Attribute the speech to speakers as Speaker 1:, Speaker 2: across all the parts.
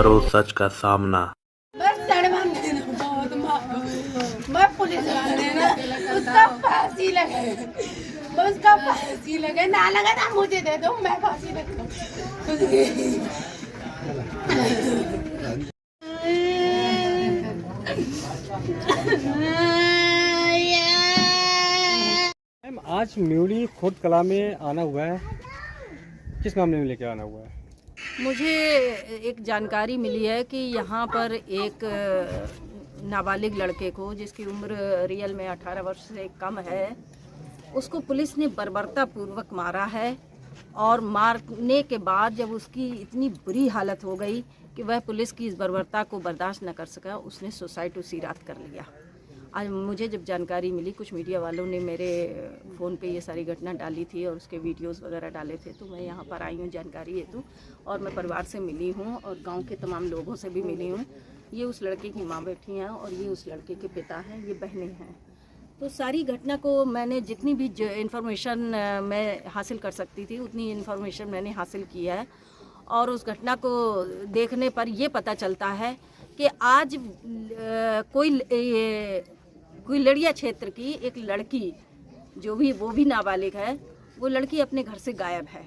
Speaker 1: करो सच का सामना।
Speaker 2: बस शर्मन देना बहुत मारो, मैं पुलिस वाले ना उसका फांसी लगे, उसका फांसी लगे, ना लगे ना मुझे दे दो, मैं फांसी लगता हूँ।
Speaker 3: आज म्यूली खुर्द कला में आना हुआ है, किस मामले में लेके आना हुआ है?
Speaker 4: मुझे एक जानकारी मिली है कि यहाँ पर एक नाबालिग लड़के को, जिसकी उम्र रियल में 18 वर्ष से कम है, उसको पुलिस ने बर्बरतापूर्वक मारा है। और मारने के बाद जब उसकी इतनी बुरी हालत हो गई कि वह पुलिस की इस बर्बरता को बर्दाश्त न कर सका, उसने सुसाइड टू सीरात कर लिया। आज मुझे जब जानकारी मिली, कुछ मीडिया वालों ने मेरे फ़ोन पे ये सारी घटना डाली थी और उसके वीडियोस वगैरह डाले थे, तो मैं यहाँ पर आई हूँ जानकारी हेतु। और मैं परिवार से मिली हूँ और गांव के तमाम लोगों से भी मिली हूँ। ये उस लड़के की माँ बैठी हैं और ये उस लड़के के पिता हैं, ये बहनें हैं। तो सारी घटना को मैंने जितनी भी इन्फॉर्मेशन मैं हासिल कर सकती थी उतनी इन्फॉर्मेशन मैंने हासिल की है। और उस घटना को देखने पर ये पता चलता है कि आज कोई लड़िया क्षेत्र की एक लड़की, जो भी वो भी नाबालिग है, वो लड़की अपने घर से गायब है।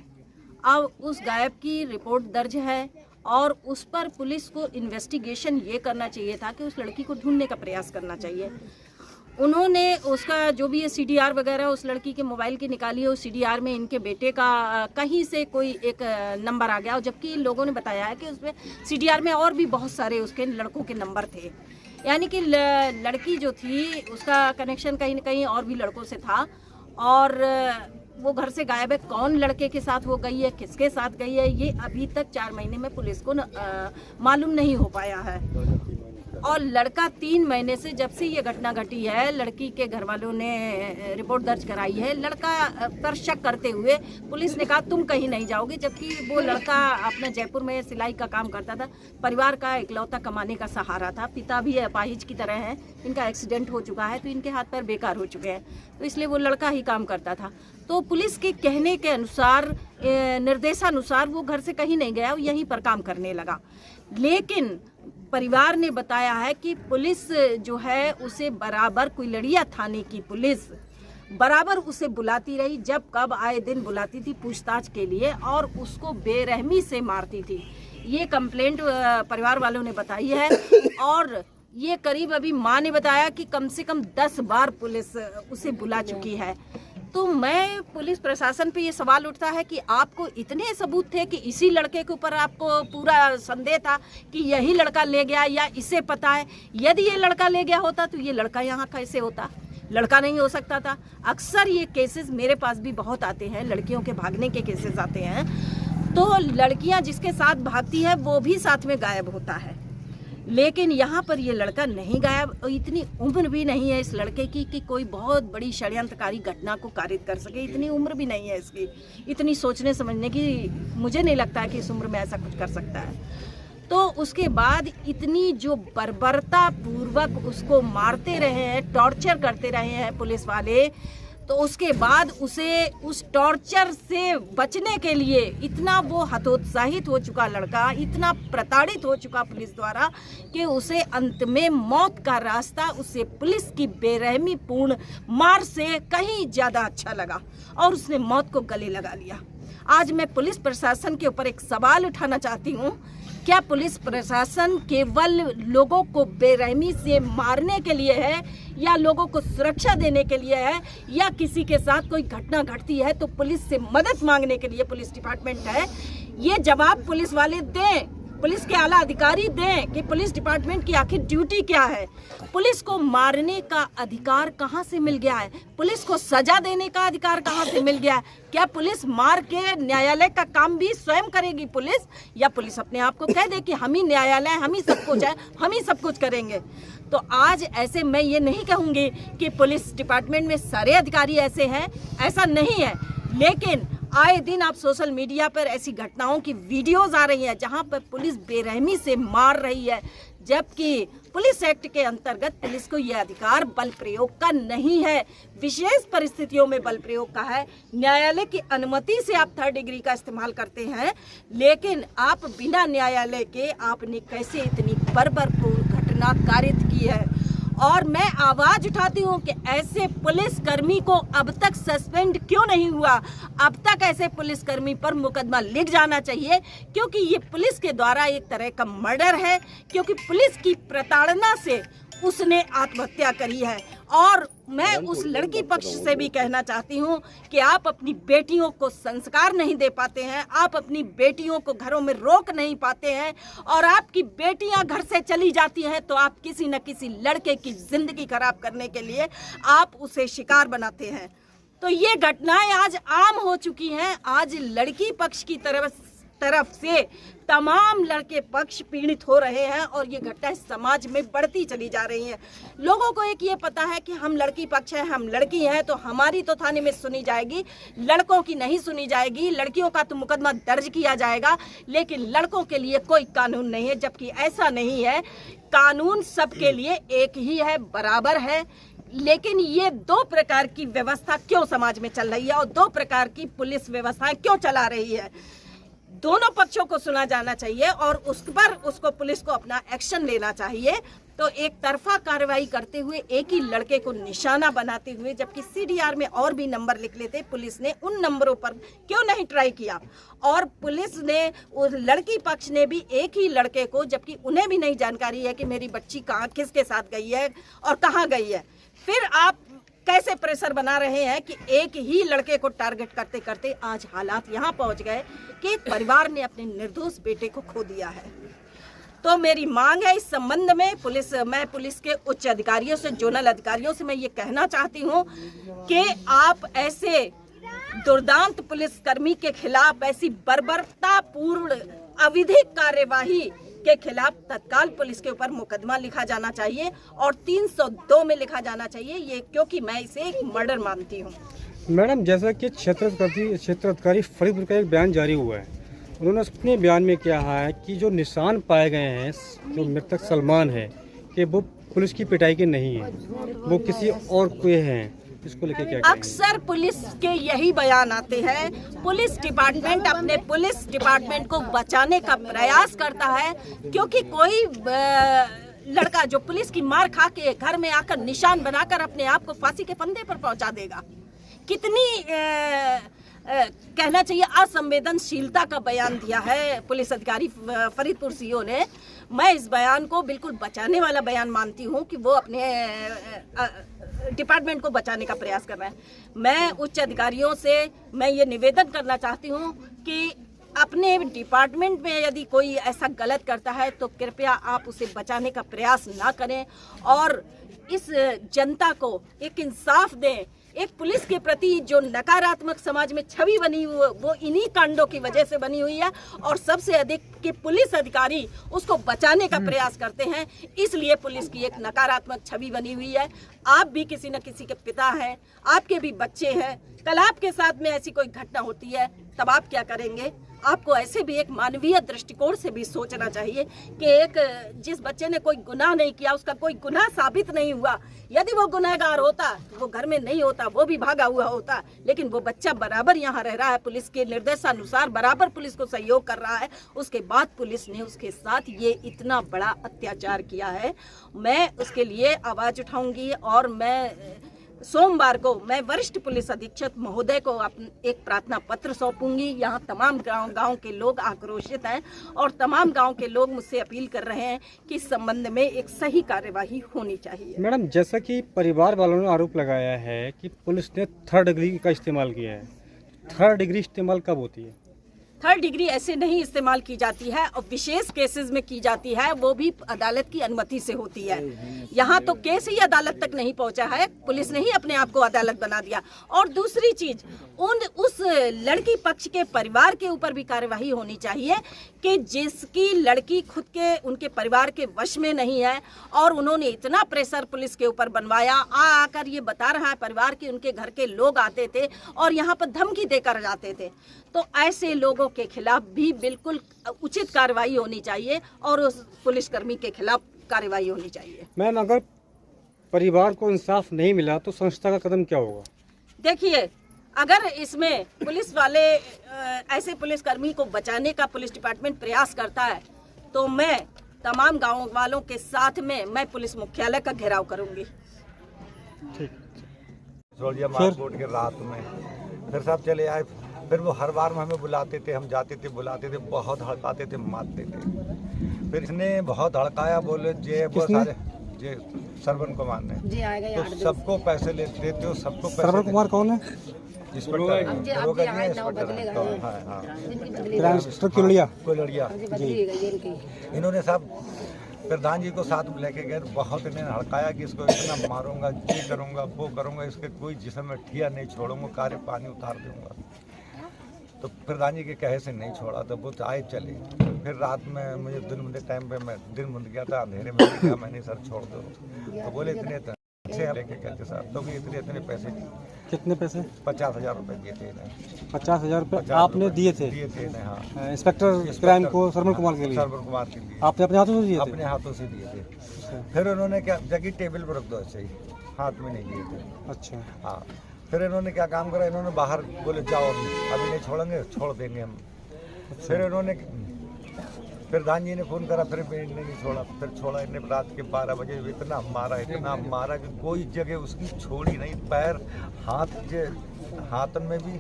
Speaker 4: अब उस गायब की रिपोर्ट दर्ज है और उस पर पुलिस को इन्वेस्टिगेशन ये करना चाहिए था कि उस लड़की को ढूंढने का प्रयास करना चाहिए। उन्होंने उसका जो भी ये CDR वगैरह उस लड़की के मोबाइल की निकाली है, उस CDR में इनके बेटे का कहीं से कोई एक नंबर आ गया, और जबकि लोगों ने बताया है कि उसमें CDR में और भी बहुत सारे उसके लड़कों के नंबर थे। यानी कि लड़की जो थी उसका कनेक्शन कहीं न कहीं और भी लड़कों से था और वो घर से गायब है। कौन लड़के के साथ वो गई है, किसके साथ गई है, ये अभी तक 4 महीने में पुलिस को मालूम नहीं हो पाया है। और लड़का 3 महीने से, जब से ये घटना घटी है, लड़की के घर वालों ने रिपोर्ट दर्ज कराई है। लड़का पर शक करते हुए पुलिस ने कहा तुम कहीं नहीं जाओगे, जबकि वो लड़का अपना जयपुर में सिलाई का काम करता था, परिवार का इकलौता कमाने का सहारा था। पिता भी अपाहिज की तरह हैं, इनका एक्सीडेंट हो चुका है तो इनके हाथ पैर बेकार हो चुके हैं, तो इसलिए वो लड़का ही काम करता था। तो पुलिस के कहने के अनुसार, निर्देशानुसार वो घर से कहीं नहीं गया, वो यहीं पर काम करने लगा। लेकिन परिवार ने बताया है कि पुलिस जो है उसे बराबर, कुइलड़िया थाने की पुलिस बराबर उसे बुलाती रही, जब कब आए दिन बुलाती थी पूछताछ के लिए, और उसको बेरहमी से मारती थी। ये कंप्लेंट परिवार वालों ने बताई है। और ये करीब, अभी माँ ने बताया कि कम से कम 10 बार पुलिस उसे बुला चुकी है। तो मैं पुलिस प्रशासन पे ये सवाल उठता है कि आपको इतने सबूत थे कि इसी लड़के के ऊपर आपको पूरा संदेह था कि यही लड़का ले गया या इसे पता है। यदि ये लड़का ले गया होता तो ये लड़का यहाँ कैसे होता? लड़का नहीं हो सकता था। अक्सर ये केसेस मेरे पास भी बहुत आते हैं, लड़कियों के भागने के केसेस आते हैं। तो लड़कियाँ जिसके साथ भागती है वो भी साथ में गायब होता है, लेकिन यहाँ पर ये लड़का नहीं गायब। और इतनी उम्र भी नहीं है इस लड़के की कि कोई बहुत बड़ी षड्यंत्रकारी घटना को कारित कर सके। इतनी उम्र भी नहीं है इसकी, इतनी सोचने समझने की मुझे नहीं लगता है कि इस उम्र में ऐसा कुछ कर सकता है। तो उसके बाद इतनी जो बर्बरता पूर्वक उसको मारते रहे हैं, टॉर्चर करते रहे हैं पुलिस वाले, तो उसके बाद उसे उस टॉर्चर से बचने के लिए इतना वो हतोत्साहित हो चुका लड़का, इतना प्रताड़ित हो चुका पुलिस द्वारा कि उसे अंत में मौत का रास्ता उसे पुलिस की बेरहमी पूर्ण मार से कहीं ज़्यादा अच्छा लगा और उसने मौत को गले लगा लिया। आज मैं पुलिस प्रशासन के ऊपर एक सवाल उठाना चाहती हूँ, क्या पुलिस प्रशासन केवल लोगों को बेरहमी से मारने के लिए है या लोगों को सुरक्षा देने के लिए है, या किसी के साथ कोई घटना घटती है तो पुलिस से मदद मांगने के लिए पुलिस डिपार्टमेंट है? ये जवाब पुलिस वाले दें, पुलिस के आला अधिकारी दें कि पुलिस डिपार्टमेंट की आखिर ड्यूटी क्या है। पुलिस को मारने का अधिकार कहाँ से मिल गया है? पुलिस को सजा देने का अधिकार कहाँ से मिल गया है? क्या पुलिस मार के न्यायालय का काम भी स्वयं करेगी पुलिस, या पुलिस अपने आप को कह दे कि हम ही न्यायालय, हम ही सब कुछ है, हम ही सब कुछ करेंगे? तो आज ऐसे मैं ये नहीं कहूँगी कि पुलिस डिपार्टमेंट में सारे अधिकारी ऐसे हैं, ऐसा नहीं है, लेकिन आए दिन आप सोशल मीडिया पर ऐसी घटनाओं की वीडियोस आ रही हैं जहां पर पुलिस बेरहमी से मार रही है, जबकि पुलिस एक्ट के अंतर्गत पुलिस को यह अधिकार बल प्रयोग का नहीं है, विशेष परिस्थितियों में बल प्रयोग का है। न्यायालय की अनुमति से आप 3rd डिग्री का इस्तेमाल करते हैं, लेकिन आप बिना न्यायालय के आपने कैसे इतनी बर्बरपूर्ण घटना कारित की है। और मैं आवाज उठाती हूँ कि ऐसे पुलिसकर्मी को अब तक सस्पेंड क्यों नहीं हुआ, अब तक ऐसे पुलिसकर्मी पर मुकदमा लिख जाना चाहिए, क्योंकि ये पुलिस के द्वारा एक तरह का मर्डर है, क्योंकि पुलिस की प्रताड़ना से उसने आत्महत्या करी है। और मैं उस लड़की पक्ष से भी कहना चाहती हूँ कि आप अपनी बेटियों को संस्कार नहीं दे पाते हैं, आप अपनी बेटियों को घरों में रोक नहीं पाते हैं, और आपकी बेटियां घर से चली जाती हैं तो आप किसी न किसी लड़के की जिंदगी खराब करने के लिए आप उसे शिकार बनाते हैं। तो ये घटनाएं आज आम हो चुकी हैं। आज लड़की पक्ष की तरफ से तमाम लड़के पक्ष पीड़ित हो रहे हैं और ये घटनाएं समाज में बढ़ती चली जा रही हैं। लोगों को एक ये पता है कि हम लड़की पक्ष हैं, हम लड़की हैं, तो हमारी तो थाने में सुनी जाएगी, लड़कों की नहीं सुनी जाएगी। लड़कियों का तो मुकदमा दर्ज किया जाएगा, लेकिन लड़कों के लिए कोई कानून नहीं है, जबकि ऐसा नहीं है। कानून सबके लिए एक ही है, बराबर है। लेकिन ये 2 प्रकार की व्यवस्था क्यों समाज में चल रही है और 2 प्रकार की पुलिस व्यवस्थाएं क्यों चला रही है। दोनों पक्षों को सुना जाना चाहिए और उस पर उसको पुलिस को अपना एक्शन लेना चाहिए। तो एक तरफा कार्रवाई करते हुए एक ही लड़के को निशाना बनाते हुए, जबकि CDR में और भी नंबर लिख लेते, पुलिस ने उन नंबरों पर क्यों नहीं ट्राई किया। और पुलिस ने, उस लड़की पक्ष ने भी एक ही लड़के को, जबकि उन्हें भी नहीं जानकारी है कि मेरी बच्ची कहाँ, किसके साथ गई है और कहाँ गई है, फिर आप कैसे प्रेशर बना रहे हैं कि एक ही लड़के को टारगेट करते करते आज हालात यहाँ पहुँच गए कि परिवार ने अपने निर्दोष बेटे को खो दिया है। तो मेरी मांग है इस संबंध में मैं पुलिस के उच्च अधिकारियों से, जोनल अधिकारियों से मैं ये कहना चाहती हूँ कि आप ऐसे दुर्दांत पुलिसकर्मी के खिलाफ, ऐसी बर्बरतापूर्ण अविधिक कार्यवाही के खिलाफ तत्काल पुलिस के ऊपर मुकदमा लिखा जाना चाहिए और 302 में लिखा जाना चाहिए, ये क्योंकि मैं इसे एक मर्डर मानती हूँ।
Speaker 3: मैडम, जैसा कि क्षेत्र अधिकारी फरीदपुर का एक बयान जारी हुआ है, उन्होंने अपने बयान में कहा है कि जो निशान पाए गए हैं, जो मृतक सलमान है, कि वो पुलिस की पिटाई के नहीं है, वो किसी और के हैं। इसको लेके क्या
Speaker 4: अक्सर पुलिस के यही बयान आते हैं। पुलिस डिपार्टमेंट अपने पुलिस डिपार्टमेंट को बचाने का प्रयास करता है, क्योंकि कोई लड़का जो पुलिस की मार खा के घर में आकर निशान बनाकर अपने आप को फांसी के फंदे पर पहुंचा देगा। कितनी कहना चाहिए असंवेदनशीलता का बयान दिया है पुलिस अधिकारी फरीदपुर सीओ ने। मैं इस बयान को बिल्कुल बचाने वाला बयान मानती हूँ कि वो अपने डिपार्टमेंट को बचाने का प्रयास कर रहे हैं। मैं उच्च अधिकारियों से मैं ये निवेदन करना चाहती हूँ कि अपने डिपार्टमेंट में यदि कोई ऐसा गलत करता है तो कृपया आप उसे बचाने का प्रयास ना करें और इस जनता को एक इंसाफ दें। एक पुलिस के प्रति जो नकारात्मक समाज में छवि बनी हुई वो इन्हीं कांडों की वजह से बनी हुई है और सबसे अधिक के पुलिस अधिकारी उसको बचाने का प्रयास करते हैं, इसलिए पुलिस की एक नकारात्मक छवि बनी हुई है। आप भी किसी न किसी के पिता हैं, आपके भी बच्चे हैं, कल आपके साथ में ऐसी कोई घटना होती है तब आप क्या करेंगे? आपको ऐसे भी एक मानवीय दृष्टिकोण से भी सोचना चाहिए कि एक जिस बच्चे ने कोई गुनाह नहीं किया, उसका कोई गुनाह साबित नहीं हुआ, यदि वो गुनहगार होता वो घर में नहीं होता, वो भी भागा हुआ होता, लेकिन वो बच्चा बराबर यहाँ रह रहा है, पुलिस के निर्देशानुसार बराबर पुलिस को सहयोग कर रहा है, उसके बाद पुलिस ने उसके साथ ये इतना बड़ा अत्याचार किया है। मैं उसके लिए आवाज़ उठाऊंगी और मैं सोमवार को मैं वरिष्ठ पुलिस अधीक्षक महोदय को एक प्रार्थना पत्र सौंपूंगी। यहाँ तमाम गांव के लोग आक्रोशित हैं और तमाम गांव के लोग मुझसे अपील कर रहे हैं कि इस संबंध में एक सही कार्यवाही होनी चाहिए।
Speaker 3: मैडम, जैसा कि परिवार वालों ने आरोप लगाया है कि पुलिस ने 3rd डिग्री का इस्तेमाल किया है, 3rd डिग्री इस्तेमाल कब होती है?
Speaker 4: 3rd डिग्री ऐसे नहीं इस्तेमाल की जाती है और विशेष केसेस में की जाती है, वो भी अदालत की अनुमति से होती है। यहाँ तो केस ही अदालत तक नहीं पहुँचा है, पुलिस ने ही अपने आप को अदालत बना दिया। और दूसरी चीज, उस लड़की पक्ष के परिवार के ऊपर भी कार्यवाही होनी चाहिए कि जिसकी लड़की खुद के उनके परिवार के वश में नहीं है और उन्होंने इतना प्रेशर पुलिस के ऊपर बनवाया, आकर ये बता रहा है परिवार के उनके घर के लोग आते थे और यहाँ पर धमकी देकर जाते थे, तो ऐसे लोगों के खिलाफ भी बिल्कुल उचित कार्रवाई होनी चाहिए और उस पुलिसकर्मी के खिलाफ कार्रवाई होनी चाहिए।
Speaker 3: मैम, अगर परिवार को इंसाफ नहीं मिला तो संस्था का कदम क्या होगा?
Speaker 4: देखिए, अगर इसमें पुलिस वाले ऐसे पुलिसकर्मी को बचाने का पुलिस डिपार्टमेंट प्रयास करता है तो मैं तमाम गाँव वालों के साथ में मैं पुलिस मुख्यालय का घेराव करूंगी।
Speaker 1: मारकोट के रात में फिर सब चले आए। फिर वो हर बार में हमें बुलाते थे, हम जाते थे, बुलाते थे, बहुत हड़काते थे, मारते थे। फिर इसने बहुत हड़काया, बोले जे वो सारे जे सरवन कुमार ने तो सबको पैसे देते हो, सबको पैसे।
Speaker 3: सरवन कुमार कौन है?
Speaker 1: कोलड़िया जी। इन्होंने सब प्रधान जी को साथ में लेके गए, बहुत इन्हें हड़काया कि इसको इतना मारूंगा, ये करूंगा, वो करूंगा, इसके कोई जिस्म में ठिया नहीं छोड़ूंगा, कार्य पानी उतार दूंगा। तो प्रधान जी के कहे से नहीं छोड़ा, तो वो आए चले। फिर रात में मुझे दिन मुझे टाइम पे मैं दिन मुझ गया था, अंधेरे में गया, मैंने सर छोड़ दो। तो बोले इतने पैसे लेके कहते साहब, तो इतने पैसे।
Speaker 3: कितने पैसे?
Speaker 1: 50,000 रुपये दिए थे इन्हें।
Speaker 3: 50,000 रुपये आपने दिए थे?
Speaker 1: दिए थे इन्हें, हाँ।
Speaker 3: इंस्पेक्टर क्राइम को सरवन कुमार के लिए?
Speaker 1: सरवन कुमार के लिए।
Speaker 3: आपने अपने हाथों से दिए थे?
Speaker 1: अपने हाथों से दिए थे। फिर उन्होंने क्या जगह टेबल पर रख दो, ऐसे ही हाथ में नहीं दिए थे।
Speaker 3: अच्छा, हाँ।
Speaker 1: फिर इन्होंने क्या काम करा, इन्होंने बाहर बोले जाओ अभी नहीं छोड़ेंगे, छोड़ देंगे हम। फिर इन्होंने प्रधान जी ने फ़ोन करा, फिर इन्होंने नहीं छोड़ा। फिर छोड़ा इन्हें रात के 12 बजे। इतना मारा कि कोई जगह उसकी छोड़ी नहीं। पैर हाथ में भी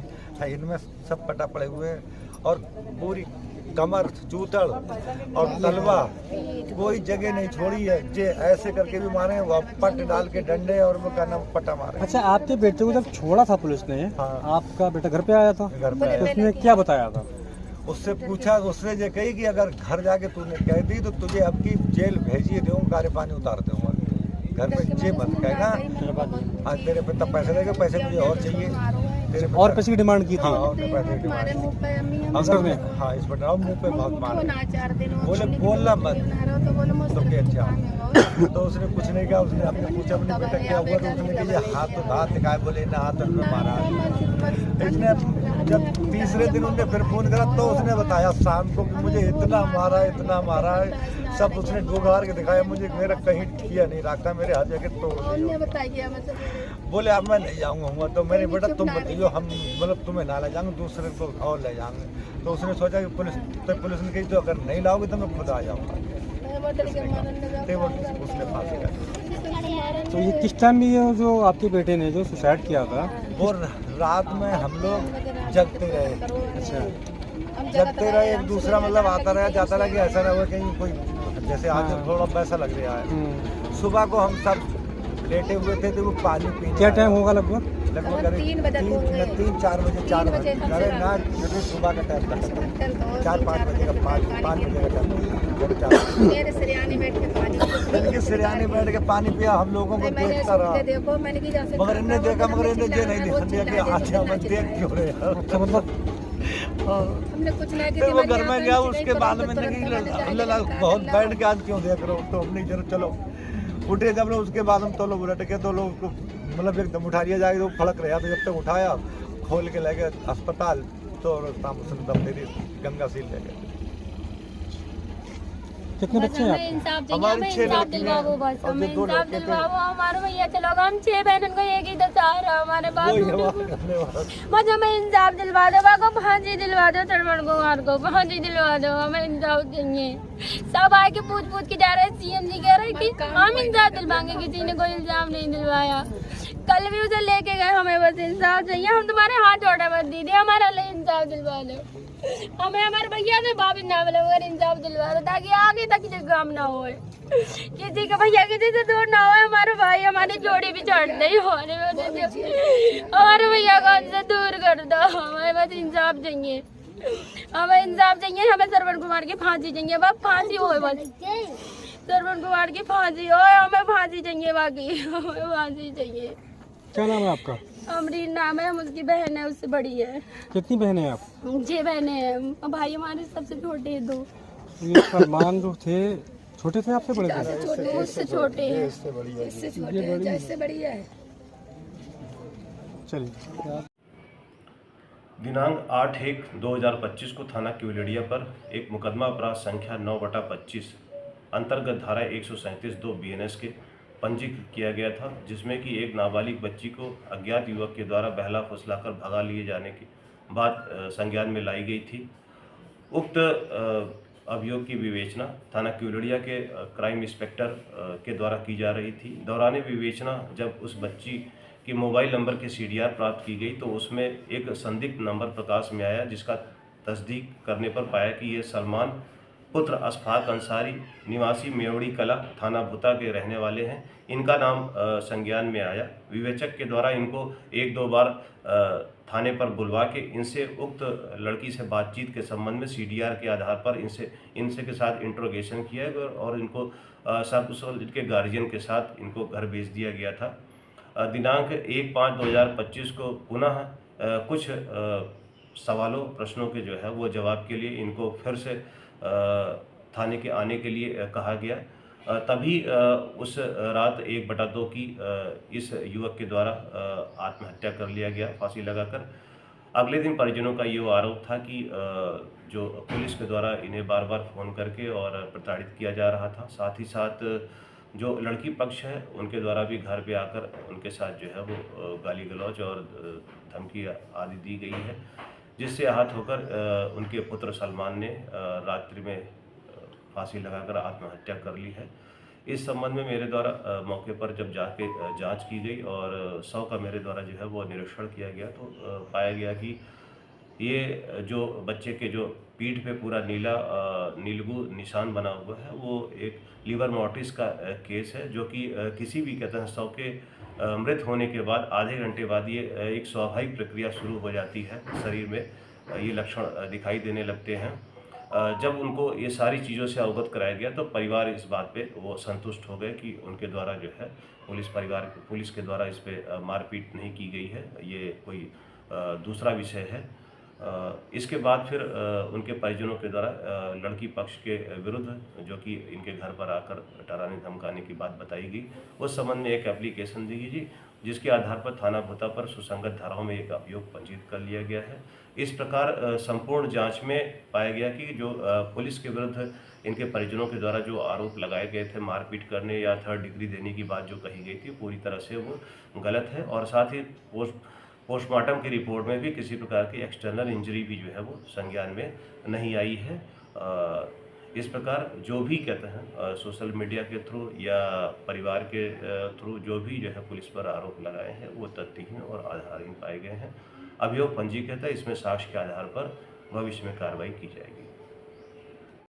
Speaker 1: इनमें सब पटा पड़े हुए हैं, और पूरी कमर, जूतड़ और तलवा, कोई जगह नहीं छोड़ी है। जे ऐसे करके भी मारे, वो पट डाल के डंडे और वो का नाम पटा मारे।
Speaker 3: अच्छा, आपके बेटे को जब छोड़ा था पुलिस ने,
Speaker 1: हाँ।
Speaker 3: आपका बेटा घर पे आया था?
Speaker 1: घर पे आया।
Speaker 3: उसने क्या बताया था?
Speaker 1: उससे पूछा, उसने ये कही कि अगर घर जाके तूने कह दी तो तुझे अब की जेल भेजिए दूँगा, कार्य पानी उतार दूँगा। घर पे जे मत कहना, आज तेरे पे तब पैसे देगा, पैसे मुझे और चाहिए। तेरे
Speaker 3: और पैसे की डिमांड की थी?
Speaker 1: हाँ, और पैसे की डिमांड। हाँ, इस पर मुँह पे बहुत मारे, बोले बोलना मत, तो क्या अच्छा। तो उसने कुछ नहीं कहा। उसने अपने पूछा अपने बेटा क्या हुआ, तो उसने कहा हाथ दिखाए, बोले ना हाथ में मारा। इसने जब तीसरे दिन उन्होंने फिर फोन करा तो उसने बताया शाम को कि मुझे इतना मारा है। सब उसने डूबार के दिखाया मुझे, मेरा कहीं ठिया नहीं रखा, मेरे हाथ जाके तोड़ दिया। बोले अब मैं नहीं जाऊँगा। तो मेरे बेटा तुम बताइए, हम मतलब तुम्हें ना ले जाएंगे, दूसरे को और ले जाएंगे। तो उसने सोचा कि पुलिस ने कही तो अगर नहीं लाओगे तो मैं खुद आ जाऊँगा। उसने फांसी कर दी।
Speaker 3: तो ये किस टाइम में, ये जो आपके बेटे ने जो सुसाइड किया था,
Speaker 1: वो रात में हम लोग जगते रहे।
Speaker 3: अच्छा,
Speaker 1: जगते रहे, एक दूसरा मतलब आता रहा जाता रहा कि ऐसा ना हो कहीं कोई, जैसे आज थोड़ा पैसा लग रहा है। सुबह को हम सब लेटे हुए थे, तो वो पानी पीने।
Speaker 3: क्या टाइम होगा लगभग?
Speaker 1: 3-4 बजे। अरे ना, सुबह का टाइम था, 4-5 बजे का 5 बजे का टाइम।
Speaker 2: मेरे सिरयाने
Speaker 1: बैठ के पानी पिया, हम लोगों को देखता रहा। मगर इन्हें देखा, मगर इन्हें ये नहीं दिखा कि अच्छा मैं देख क्यों रहे हैं।
Speaker 3: मतलब
Speaker 2: हमने कुछ नहीं
Speaker 1: फिर वो घर में गया, उसके बाद में बहुत बैठ के आज क्यों देख रहे हो, तो हमने जरूर चलो उठे। जब लोग उसके बाद हम तो लोग उलट के, तो लोग को मतलब एकदम उठा लिया जाएगा, तो फड़क रहा। तो जब तक उठाया, खोल के ले गए अस्पताल, तो दम दे दी, गंगा सील ले गए।
Speaker 3: कितने बच्चे हैं आपके?
Speaker 1: हमारे 6 दिलवाओ, बस हमें इंसाफ दिलवाओ।
Speaker 5: हमारे भैया चलो, हम 6 बहनों को एक ही दशहरा, हमारे बात बस हमें इंसाफ दिलवा दो, बाको फांसी दिलवा दो, सरवन कुमार को फांसी दिलवा दो, हमें इंसाफ चाहिए। सब आके पूछ के जा रहे, CM जी कह रहे कि हम इंसाफ दिलवाएंगे, किसी ने कोई इंसाफ नहीं दिलवाया। कल भी उसे लेके गए, हमें बस इंसाफ चाहिए, हम तुम्हारे हाथ जोड़े मत दीजिए, हमारा लिए इंसाफ दिलवा दो। हमें हमारे भैया से वापिस ना मिले मगर इंसाफ दिलवा दो, ताकि आगे तक ये काम ना हो, किसी का भैया किसी से दूर ना हो। हमारे भाई हमारी जोड़ी भी छोड़ दे, हमारे भैया को हमसे दूर कर दो, हमें बस इंसाफ चाहिए, हमें इंसाफ चाहिए। हमें सरवन कुमार की फांसी चाहिए, बस फांसी हो, बस सरवन कुमार की फांसी हो, हमें फांसी चाहिए, बाकी हमें फांसी चाहिए।
Speaker 3: क्या नाम है आपका?
Speaker 5: अमरीन नाम है, हम उसकी बहन है, उससे बड़ी है।
Speaker 3: कितनी बहनें हैं आप?
Speaker 5: 6 बहनें हैं, भाई हमारे सबसे छोटे हैं 2।
Speaker 3: ये सलमान जो थे, छोटे थे आपसे बड़े थे?
Speaker 5: उससे छोटे हैं,
Speaker 2: इससे बड़ी है।
Speaker 3: चलिए।
Speaker 6: दिनांक 8/1/2025 को थाना केवलिया पर एक मुकदमा अपराध संख्या 9/25 अंतर्गत धारा 137(2) BNS के पंजीकृत किया गया था, जिसमें कि एक नाबालिग बच्ची को अज्ञात युवक के द्वारा बहला फुसलाकर भगा लिए जाने के बाद संज्ञान में लाई गई थी। उक्त अभियोग की विवेचना थाना क्यूलड़िया के क्राइम इंस्पेक्टर के द्वारा की जा रही थी। दौरान विवेचना जब उस बच्ची के मोबाइल नंबर की CDR प्राप्त की गई तो उसमें एक संदिग्ध नंबर प्रकाश में आया, जिसका तस्दीक करने पर पाया कि ये सलमान पुत्र अशफाक अंसारी निवासी मेवड़ी कला थाना भुता के रहने वाले हैं। इनका नाम संज्ञान में आया। विवेचक के द्वारा इनको 1-2 बार थाने पर बुलवा के इनसे उक्त लड़की से बातचीत के संबंध में CDR के आधार पर इनसे के साथ इंट्रोगेशन किया गया और इनको सकुशल इनके गार्जियन के साथ इनको घर भेज दिया गया था। दिनांक 1/5/2025 को पुनः कुछ सवालों प्रश्नों के जो है वो जवाब के लिए इनको फिर से थाने के आने के लिए कहा गया। तभी उस रात 1/2 की इस युवक के द्वारा आत्महत्या कर लिया गया फांसी लगाकर। अगले दिन परिजनों का ये आरोप था कि जो पुलिस के द्वारा इन्हें बार बार फ़ोन करके और प्रताड़ित किया जा रहा था। साथ ही साथ जो लड़की पक्ष है उनके द्वारा भी घर पे आकर उनके साथ जो है वो गाली गलौज और धमकी आदि दी गई है, जिससे आहत होकर उनके पुत्र सलमान ने रात्रि में फांसी लगाकर आत्महत्या कर ली है। इस संबंध में मेरे द्वारा मौके पर जब जाके जांच की गई और शव का मेरे द्वारा जो है वो निरीक्षण किया गया तो पाया गया कि ये जो बच्चे के जो पीठ पे पूरा नीलगू निशान बना हुआ है वो एक लीवर मोर्टिस का केस है, जो कि किसी भी कहते हैं शव के मृत होने के बाद आधे घंटे बाद ये एक स्वाभाविक प्रक्रिया शुरू हो जाती है। शरीर में ये लक्षण दिखाई देने लगते हैं। जब उनको ये सारी चीज़ों से अवगत कराया गया तो परिवार इस बात पे वो संतुष्ट हो गए कि उनके द्वारा जो है पुलिस के द्वारा इस पे मारपीट नहीं की गई है, ये कोई दूसरा विषय है। इसके बाद फिर उनके परिजनों के द्वारा लड़की पक्ष के विरुद्ध जो कि इनके घर पर आकर डराने धमकाने की बात बताई गई, उस संबंध में एक एप्लीकेशन दी गई जिसके आधार पर थाना भुता पर सुसंगत धाराओं में एक अभियोग पंजीकृत कर लिया गया है। इस प्रकार संपूर्ण जांच में पाया गया कि जो पुलिस के विरुद्ध इनके परिजनों के द्वारा जो आरोप लगाए गए थे मारपीट करने या 3rd डिग्री देने की बात जो कही गई थी पूरी तरह से वो गलत है और साथ ही पोस्टमार्टम की रिपोर्ट में भी किसी प्रकार की एक्सटर्नल इंजरी भी जो है वो संज्ञान में नहीं आई है। इस प्रकार जो भी कहते हैं सोशल मीडिया के थ्रू या परिवार के थ्रू जो भी जो है पुलिस पर आरोप लगाए हैं वो तथ्यहीन और आधारहीन पाए गए हैं। अभियोग पंजीकृत है, इसमें साक्ष्य के आधार पर भविष्य में कार्रवाई की जाएगी।